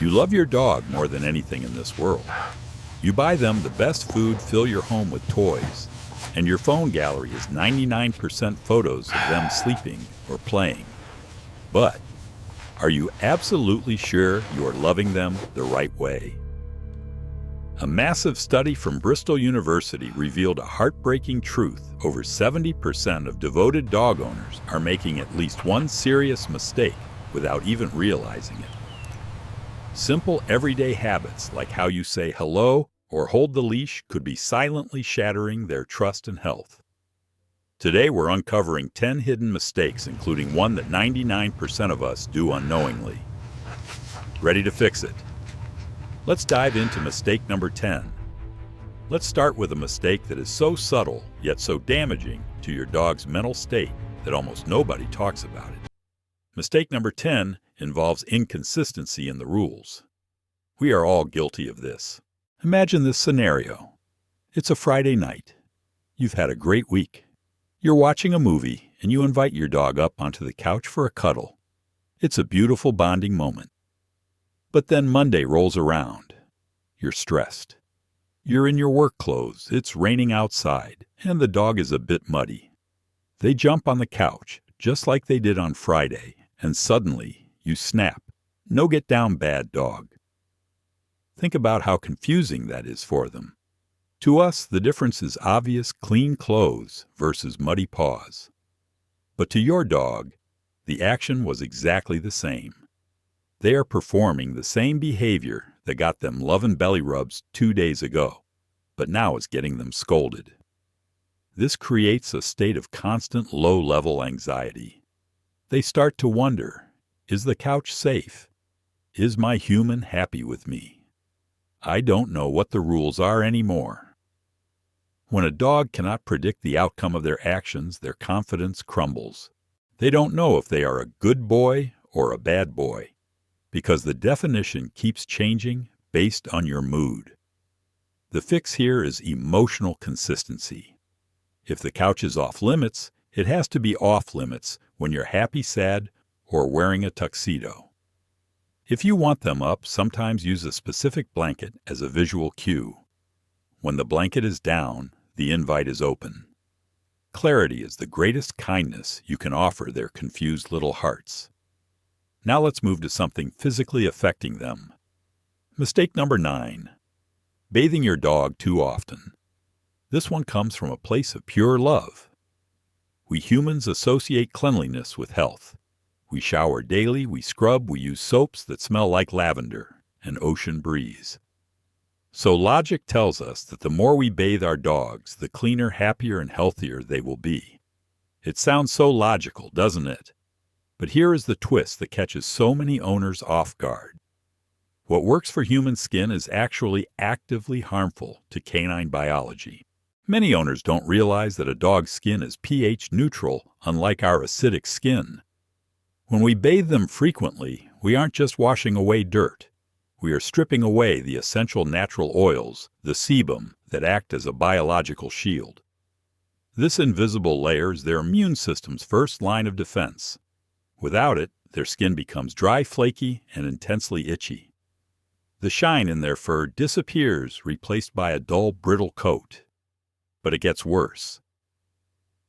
You love your dog more than anything in this world. You buy them the best food, fill your home with toys, and your phone gallery is 99% photos of them sleeping or playing. But are you absolutely sure you are loving them the right way? A massive study from Bristol University revealed a heartbreaking truth. Over 70% of devoted dog owners are making at least one serious mistake without even realizing it. Simple everyday habits like how you say hello or hold the leash could be silently shattering their trust and health. Today we're uncovering 10 hidden mistakes, including one that 99% of us do unknowingly. Ready to fix it? Let's dive into mistake number 10. Let's start with a mistake that is so subtle yet so damaging to your dog's mental state that almost nobody talks about it. Mistake number 10 involves inconsistency in the rules. We are all guilty of this. Imagine this scenario. It's a Friday night. You've had a great week. You're watching a movie and you invite your dog up onto the couch for a cuddle. It's a beautiful bonding moment. But then Monday rolls around. You're stressed. You're in your work clothes, it's raining outside, and the dog is a bit muddy. They jump on the couch, just like they did on Friday, and suddenly you snap. No get down, bad dog. Think about how confusing that is for them. To us, the difference is obvious: clean clothes versus muddy paws. But to your dog, the action was exactly the same. They are performing the same behavior that got them love and belly rubs 2 days ago, but now is getting them scolded. This creates a state of constant low-level anxiety. They start to wonder, is the couch safe? Is my human happy with me? I don't know what the rules are anymore. When a dog cannot predict the outcome of their actions, their confidence crumbles. They don't know if they are a good boy or a bad boy, because the definition keeps changing based on your mood. The fix here is emotional consistency. If the couch is off limits, it has to be off limits when you're happy, sad, or wearing a tuxedo. If you want them up, sometimes use a specific blanket as a visual cue. When the blanket is down, the invite is open. Clarity is the greatest kindness you can offer their confused little hearts. Now let's move to something physically affecting them. Mistake number 9. Bathing your dog too often. This one comes from a place of pure love. We humans associate cleanliness with health. We shower daily, we scrub, we use soaps that smell like lavender and ocean breeze. So logic tells us that the more we bathe our dogs, the cleaner, happier, and healthier they will be. It sounds so logical, doesn't it? But here is the twist that catches so many owners off guard. What works for human skin is actually actively harmful to canine biology. Many owners don't realize that a dog's skin is pH neutral, unlike our acidic skin. When we bathe them frequently, we aren't just washing away dirt. We are stripping away the essential natural oils, the sebum, that act as a biological shield. This invisible layer is their immune system's first line of defense. Without it, their skin becomes dry, flaky, and intensely itchy. The shine in their fur disappears, replaced by a dull, brittle coat. But it gets worse.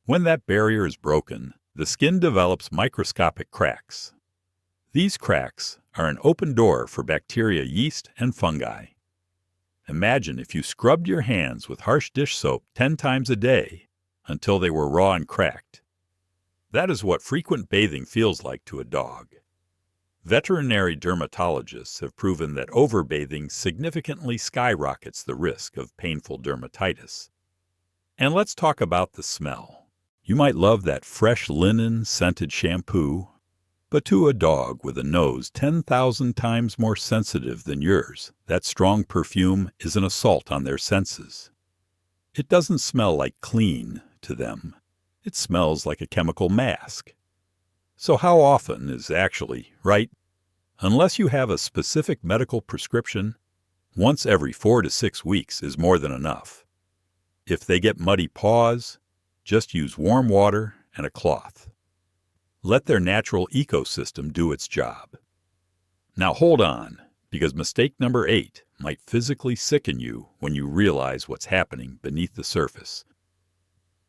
When that barrier is broken, the skin develops microscopic cracks. These cracks are an open door for bacteria, yeast, and fungi. Imagine if you scrubbed your hands with harsh dish soap 10 times a day until they were raw and cracked. That is what frequent bathing feels like to a dog. Veterinary dermatologists have proven that overbathing significantly skyrockets the risk of painful dermatitis. And let's talk about the smell. You might love that fresh linen scented shampoo, but to a dog with a nose 10,000 times more sensitive than yours, that strong perfume is an assault on their senses. It doesn't smell like clean to them. It smells like a chemical mask. So how often is actually right? Unless you have a specific medical prescription, once every 4 to 6 weeks is more than enough. If they get muddy paws, just use warm water and a cloth. Let their natural ecosystem do its job. Now hold on. Because mistake number 8 might physically sicken you when you realize what's happening beneath the surface.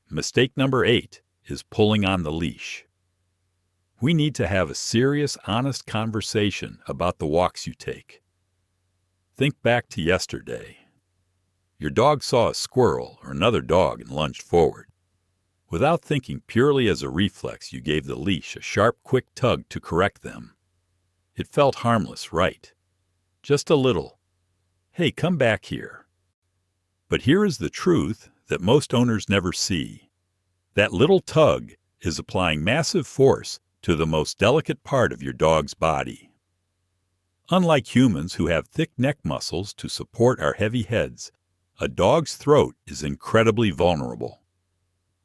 Mistake number 8 is pulling on the leash. We need to have a serious, honest conversation about the walks you take. Think back to yesterday. Your dog saw a squirrel or another dog and lunged forward. Without thinking, purely as a reflex, you gave the leash a sharp, quick tug to correct them. It felt harmless, right? Just a little. Hey, come back here. But here is the truth that most owners never see. That little tug is applying massive force to the most delicate part of your dog's body. Unlike humans who have thick neck muscles to support our heavy heads, a dog's throat is incredibly vulnerable.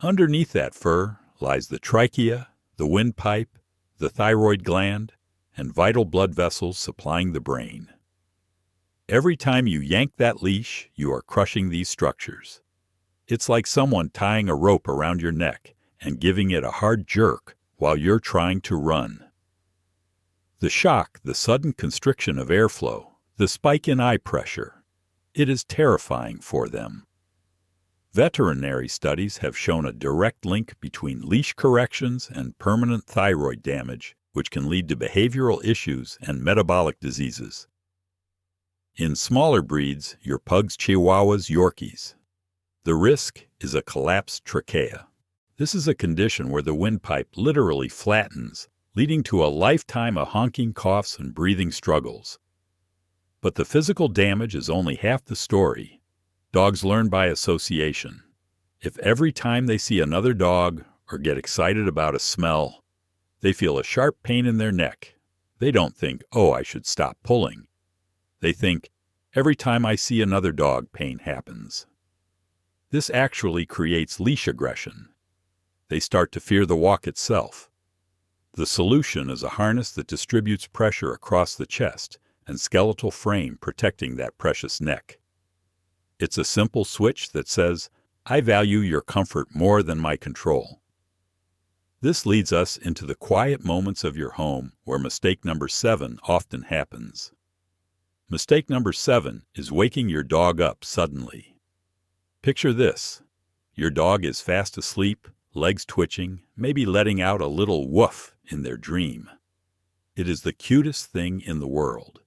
Underneath that fur lies the trachea, the windpipe, the thyroid gland, and vital blood vessels supplying the brain. Every time you yank that leash, you are crushing these structures. It's like someone tying a rope around your neck and giving it a hard jerk while you're trying to run. The shock, the sudden constriction of airflow, the spike in eye pressure, it is terrifying for them. Veterinary studies have shown a direct link between leash corrections and permanent thyroid damage, which can lead to behavioral issues and metabolic diseases. In smaller breeds, your pugs, chihuahuas, Yorkies, the risk is a collapsed trachea. This is a condition where the windpipe literally flattens, leading to a lifetime of honking coughs and breathing struggles. But the physical damage is only half the story. Dogs learn by association. If every time they see another dog or get excited about a smell, they feel a sharp pain in their neck, they don't think, oh, I should stop pulling. They think, every time I see another dog, pain happens. This actually creates leash aggression. They start to fear the walk itself. The solution is a harness that distributes pressure across the chest and skeletal frame, protecting that precious neck. It's a simple switch that says, I value your comfort more than my control. This leads us into the quiet moments of your home where mistake number 7 often happens. Mistake number 7 is waking your dog up suddenly. Picture this. Your dog is fast asleep, legs twitching, maybe letting out a little woof in their dream. It is the cutest thing in the world.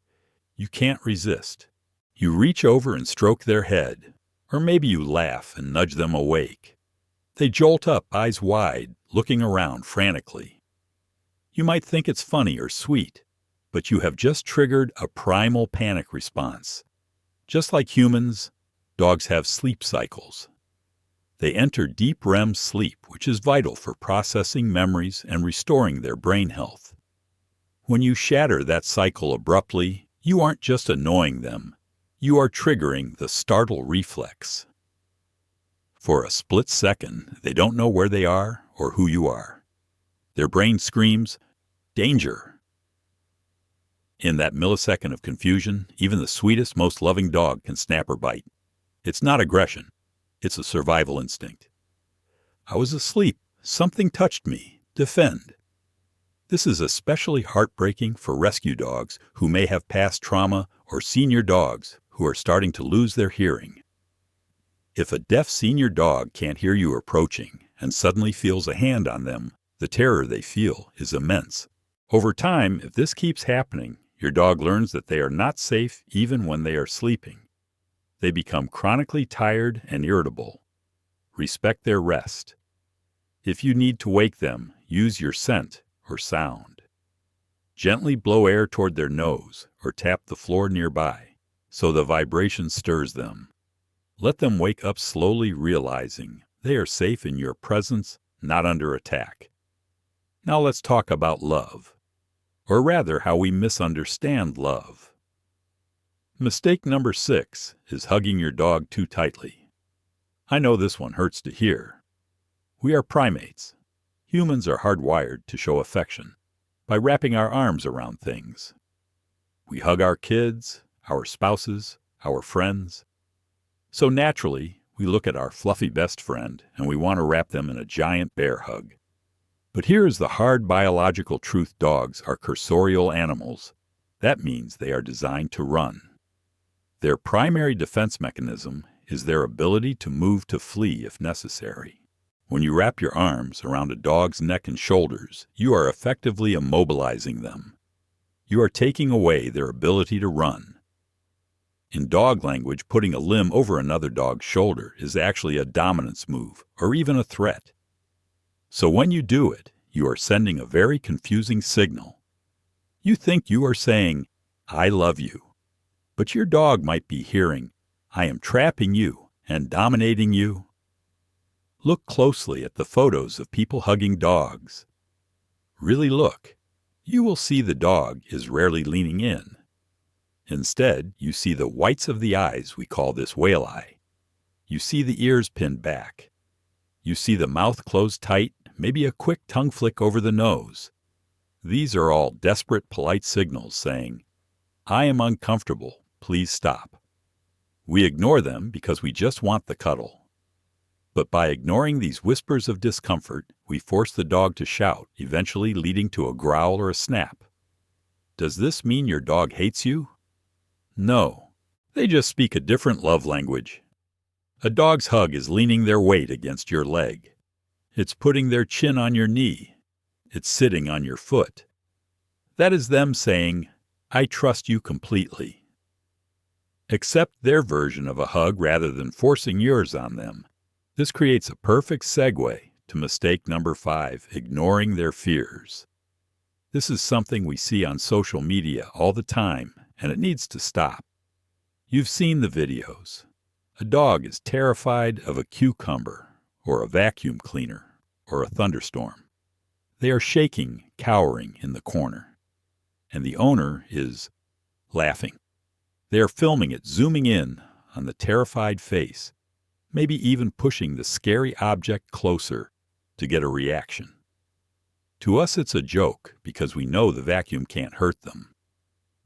You can't resist. You reach over and stroke their head, or maybe you laugh and nudge them awake. They jolt up, eyes wide, looking around frantically. You might think it's funny or sweet, but you have just triggered a primal panic response. Just like humans, dogs have sleep cycles. They enter deep REM sleep, which is vital for processing memories and restoring their brain health. When you shatter that cycle abruptly, you aren't just annoying them, you are triggering the startle reflex. For a split second, they don't know where they are or who you are. Their brain screams, danger. In that millisecond of confusion, even the sweetest, most loving dog can snap or bite. It's not aggression. It's a survival instinct. I was asleep. Something touched me. Defend. This is especially heartbreaking for rescue dogs who may have past trauma or senior dogs who are starting to lose their hearing. If a deaf senior dog can't hear you approaching and suddenly feels a hand on them, the terror they feel is immense. Over time, if this keeps happening, your dog learns that they are not safe even when they are sleeping. They become chronically tired and irritable. Respect their rest. If you need to wake them, use your scent or sound. Gently blow air toward their nose or tap the floor nearby so the vibration stirs them. Let them wake up slowly, realizing they are safe in your presence, not under attack. Now let's talk about love, or rather how we misunderstand love. Mistake number 6 is hugging your dog too tightly. I know this one hurts to hear. We are primates. Humans are hardwired to show affection by wrapping our arms around things. We hug our kids, our spouses, our friends. So naturally, we look at our fluffy best friend and we want to wrap them in a giant bear hug. But here is the hard biological truth: dogs are cursorial animals. That means they are designed to run. Their primary defense mechanism is their ability to move to flee if necessary. When you wrap your arms around a dog's neck and shoulders, you are effectively immobilizing them. You are taking away their ability to run. In dog language, putting a limb over another dog's shoulder is actually a dominance move or even a threat. So when you do it, you are sending a very confusing signal. You think you are saying, "I love you," but your dog might be hearing, "I am trapping you and dominating you." Look closely at the photos of people hugging dogs. Really look. You will see the dog is rarely leaning in. Instead, you see the whites of the eyes, we call this whale eye. You see the ears pinned back. You see the mouth closed tight, maybe a quick tongue flick over the nose. These are all desperate, polite signals saying, "I am uncomfortable, please stop." We ignore them because we just want the cuddle. But by ignoring these whispers of discomfort, we force the dog to shout, eventually leading to a growl or a snap. Does this mean your dog hates you? No, they just speak a different love language. A dog's hug is leaning their weight against your leg. It's putting their chin on your knee. It's sitting on your foot. That is them saying, "I trust you completely." Accept their version of a hug rather than forcing yours on them. This creates a perfect segue to mistake number 5, ignoring their fears. This is something we see on social media all the time, and it needs to stop. You've seen the videos. A dog is terrified of a cucumber, or a vacuum cleaner, or a thunderstorm. They are shaking, cowering in the corner. And the owner is laughing. They are filming it, zooming in on the terrified face, maybe even pushing the scary object closer to get a reaction. To us, it's a joke because we know the vacuum can't hurt them.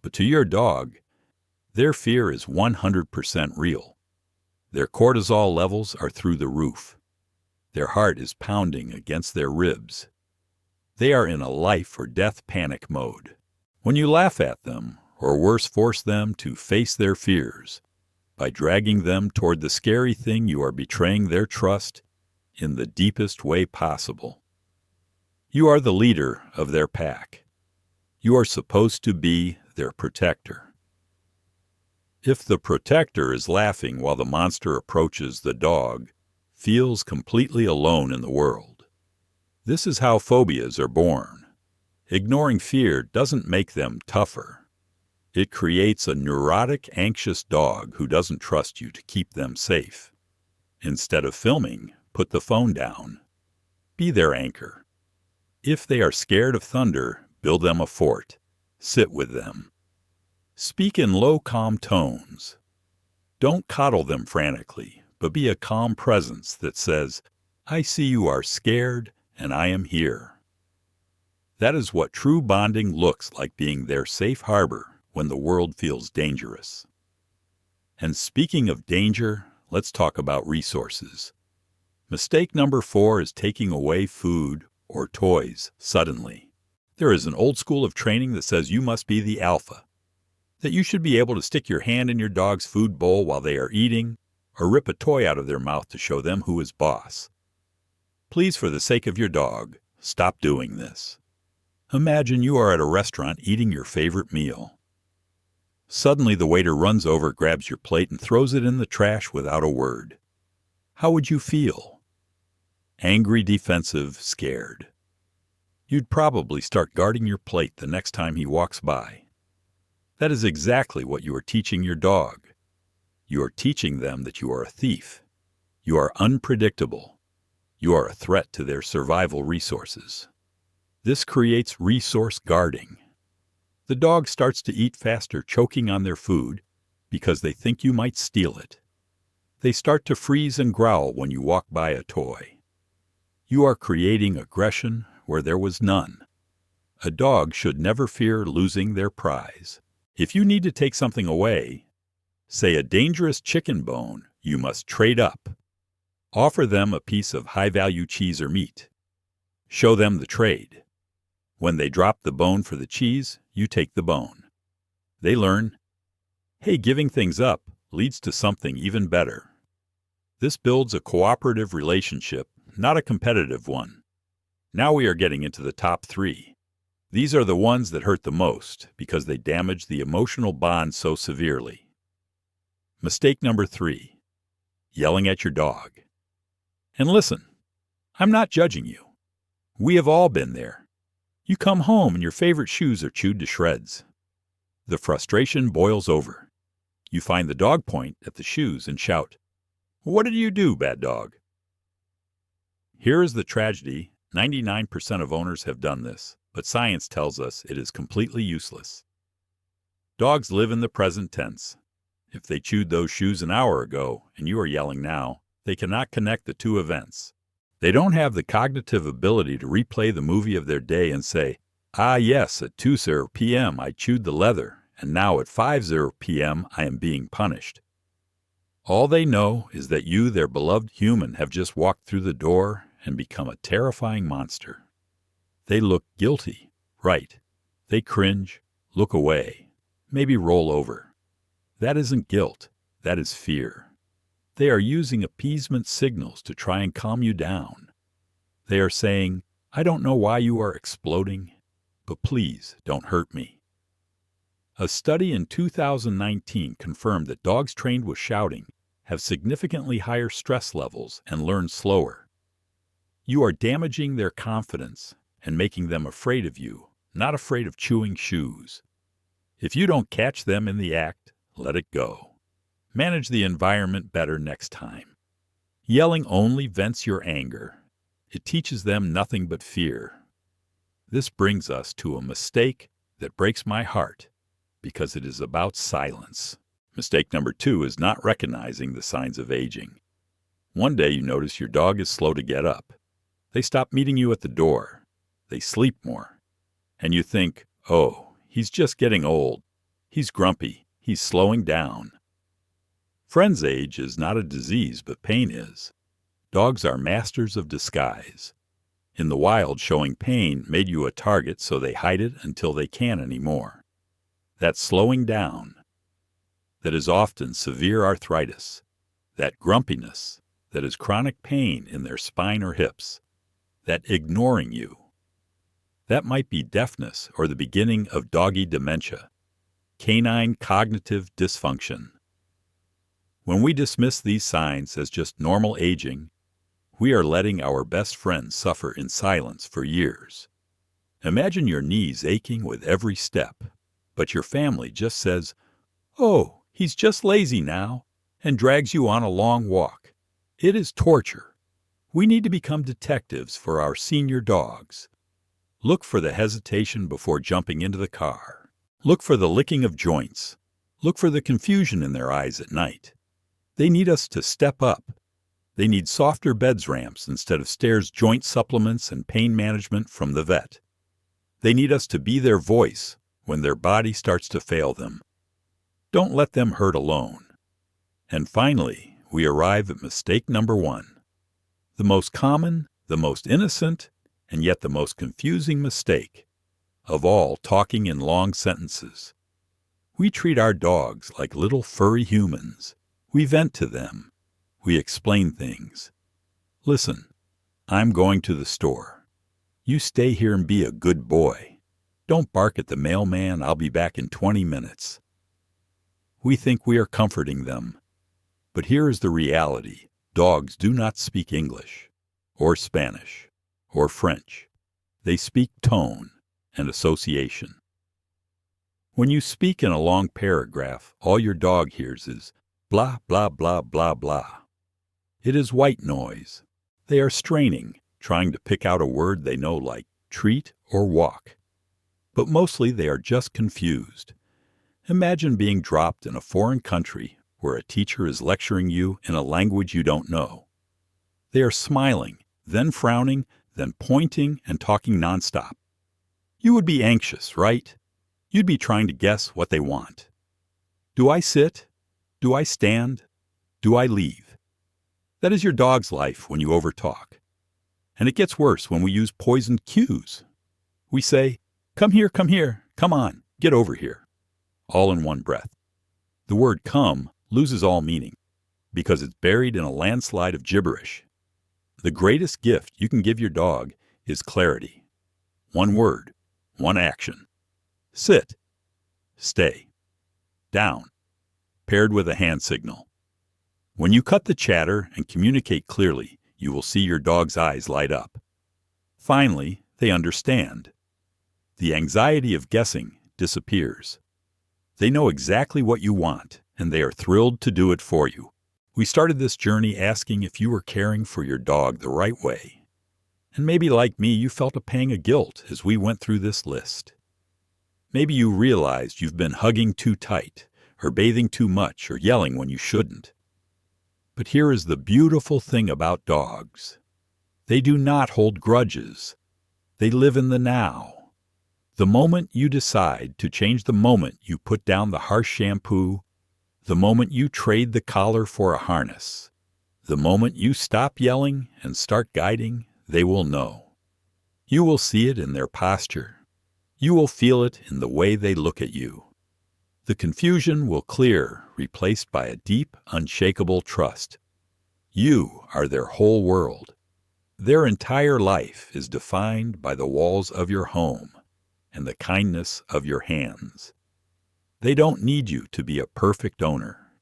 But to your dog, their fear is 100% real. Their cortisol levels are through the roof. Their heart is pounding against their ribs. They are in a life or death panic mode. When you laugh at them, or worse, force them to face their fears, by dragging them toward the scary thing, you are betraying their trust in the deepest way possible. You are the leader of their pack. You are supposed to be their protector. If the protector is laughing while the monster approaches, the dog feels completely alone in the world. This is how phobias are born. Ignoring fear doesn't make them tougher. It creates a neurotic, anxious dog who doesn't trust you to keep them safe. Instead of filming, put the phone down. Be their anchor. If they are scared of thunder, build them a fort. Sit with them. Speak in low, calm tones. Don't coddle them frantically, but be a calm presence that says, "I see you are scared, and I am here." That is what true bonding looks like, being their safe harbor when the world feels dangerous. And speaking of danger, let's talk about resources. Mistake number 4 is taking away food or toys suddenly. There is an old school of training that says you must be the alpha, that you should be able to stick your hand in your dog's food bowl while they are eating, or rip a toy out of their mouth to show them who is boss. Please, for the sake of your dog, stop doing this. Imagine you are at a restaurant eating your favorite meal. Suddenly the waiter runs over, grabs your plate, and throws it in the trash without a word. How would you feel? Angry, defensive, scared. You'd probably start guarding your plate the next time he walks by. That is exactly what you are teaching your dog. You are teaching them that you are a thief. You are unpredictable. You are a threat to their survival resources. This creates resource guarding. The dog starts to eat faster, choking on their food because they think you might steal it. They start to freeze and growl when you walk by a toy. You are creating aggression where there was none. A dog should never fear losing their prize. If you need to take something away, say a dangerous chicken bone, you must trade up. Offer them a piece of high-value cheese or meat. Show them the trade. When they drop the bone for the cheese, you take the bone. They learn, hey, giving things up leads to something even better. This builds a cooperative relationship, not a competitive one. Now we are getting into the top 3. These are the ones that hurt the most because they damage the emotional bond so severely. Mistake number 3, yelling at your dog. And listen, I'm not judging you. We have all been there. You come home and your favorite shoes are chewed to shreds. The frustration boils over. You find the dog point at the shoes and shout, "What did you do, bad dog?" Here is the tragedy. 99% of owners have done this, but science tells us it is completely useless. Dogs live in the present tense. If they chewed those shoes an hour ago and you are yelling now, they cannot connect the two events. They don't have the cognitive ability to replay the movie of their day and say, "Ah yes, at 2:00 p.m. I chewed the leather, and now at 5:00 p.m. I am being punished." All they know is that you, their beloved human, have just walked through the door and become a terrifying monster. They look guilty, right? They cringe, look away, maybe roll over. That isn't guilt, that is fear. They are using appeasement signals to try and calm you down. They are saying, "I don't know why you are exploding, but please don't hurt me." A study in 2019 confirmed that dogs trained with shouting have significantly higher stress levels and learn slower. You are damaging their confidence and making them afraid of you, not afraid of chewing shoes. If you don't catch them in the act, let it go. Manage the environment better next time. Yelling only vents your anger. It teaches them nothing but fear. This brings us to a mistake that breaks my heart because it is about silence. Mistake number 2 is not recognizing the signs of aging. One day you notice your dog is slow to get up. They stop meeting you at the door. They sleep more. And you think, oh, he's just getting old. He's grumpy. He's slowing down. Friend's age is not a disease, but pain is. Dogs are masters of disguise. In the wild, showing pain made you a target, so they hide it until they can't anymore. That slowing down, that is often severe arthritis. That grumpiness, that is chronic pain in their spine or hips. That ignoring you. That might be deafness or the beginning of doggy dementia. Canine cognitive dysfunction. When we dismiss these signs as just normal aging, we are letting our best friend suffer in silence for years. Imagine your knees aching with every step, but your family just says, "Oh, he's just lazy now," and drags you on a long walk. It is torture. We need to become detectives for our senior dogs. Look for the hesitation before jumping into the car. Look for the licking of joints. Look for the confusion in their eyes at night. They need us to step up. They need softer beds ramps instead of stairs, joint supplements, and pain management from the vet. They need us to be their voice when their body starts to fail them. Don't let them hurt alone. And finally, we arrive at mistake number 1. The most common, the most innocent, and yet the most confusing mistake of all, talking in long sentences. We treat our dogs like little furry humans. We vent to them. We explain things. "Listen, I'm going to the store. You stay here and be a good boy. Don't bark at the mailman. I'll be back in 20 minutes. We think we are comforting them. But here is the reality. Dogs do not speak English, or Spanish, or French. They speak tone and association. When you speak in a long paragraph, all your dog hears is blah, blah, blah, blah, blah. It is white noise. They are straining, trying to pick out a word they know like treat or walk. But mostly they are just confused. Imagine being dropped in a foreign country where a teacher is lecturing you in a language you don't know. They are smiling, then frowning, then pointing and talking nonstop. You would be anxious, right? You'd be trying to guess what they want. Do I sit? Do I stand? Do I leave? That is your dog's life when you overtalk. And it gets worse when we use poisoned cues. We say, come here, come on, get over here. all in one breath. The word come loses all meaning because it's buried in a landslide of gibberish. The greatest gift you can give your dog is clarity. One word, one action. Sit, stay, down, paired with a hand signal. When you cut the chatter and communicate clearly, you will see your dog's eyes light up. Finally, they understand. The anxiety of guessing disappears. They know exactly what you want, and they are thrilled to do it for you. We started this journey asking if you were caring for your dog the right way. And maybe like me, you felt a pang of guilt as we went through this list. Maybe you realized you've been hugging too tight, or bathing too much, or yelling when you shouldn't. But here is the beautiful thing about dogs. They do not hold grudges. They live in the now. The moment you decide to change the moment you put down the harsh shampoo, the moment you trade the collar for a harness, the moment you stop yelling and start guiding, they will know. You will see it in their posture. You will feel it in the way they look at you. The confusion will clear, replaced by a deep, unshakable trust. You are their whole world. Their entire life is defined by the walls of your home and the kindness of your hands. They don't need you to be a perfect owner.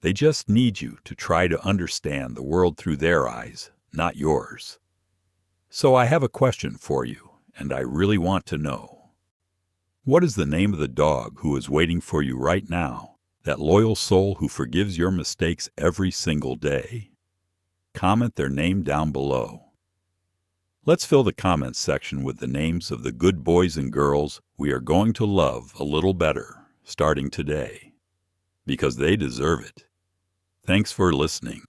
They just need you to try to understand the world through their eyes, not yours. So I have a question for you, and I really want to know. What is the name of the dog who is waiting for you right now, that loyal soul who forgives your mistakes every single day? Comment their name down below. Let's fill the comments section with the names of the good boys and girls we are going to love a little better starting today, because they deserve it. Thanks for listening.